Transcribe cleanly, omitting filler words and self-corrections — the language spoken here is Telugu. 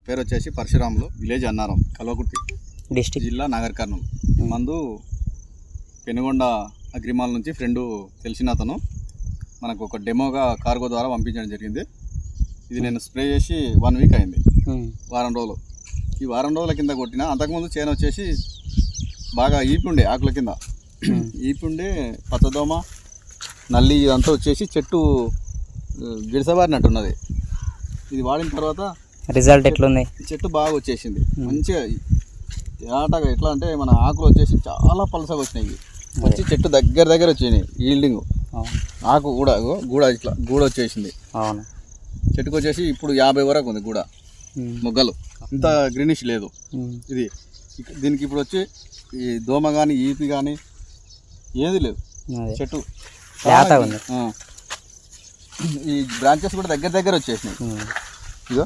పేరు వచ్చేసి పరశురాములు, విలేజ్ అన్నారం, కల్వకుర్తి, డిస్ట్రిక్ట్ జిల్లా నాగర్ కర్నూలు. మందు పెనుగొండ అగ్రిమాల్ నుంచి ఫ్రెండు తెలిసిన అతను మనకు ఒక డెమోగా కార్గో ద్వారా పంపించడం జరిగింది. ఇది నేను స్ప్రే చేసి 1 వీక్ అయింది, వారం రోజులు. ఈ వారం రోజుల కింద కొట్టిన. అంతకుముందు చేను వచ్చేసి బాగా ఈపుండే, ఆకుల కింద ఈపుండే, పచ్చదోమ, నల్లి ఇదంతా వచ్చేసి చెట్టు గిడసబారినట్టున్నది. ఇది వాడిన తర్వాత రిజల్ట్ ఎట్లుంది? చెట్టు బాగా వచ్చేసింది, మంచిగా ఆటగా. ఎట్లా అంటే మన ఆకులు వచ్చేసి చాలా పలసగా వచ్చినాయి, వచ్చి చెట్టు దగ్గర వచ్చినాయి. ఈల్డింగ్ ఆకు గూడ ఇట్లా గూడ వచ్చేసింది. అవును, చెట్టుకు వచ్చేసి ఇప్పుడు 50 వరకు ఉంది గూడ, మొగ్గలు. ఇంత గ్రీనిష్ లేదు ఇది. దీనికి ఇప్పుడు వచ్చి ఈ దోమ కానీ ఈపి కానీ ఏది లేదు, చెట్టు ఉంది. ఈ బ్రాంచెస్ కూడా దగ్గర వచ్చేసినాయి. ఇగో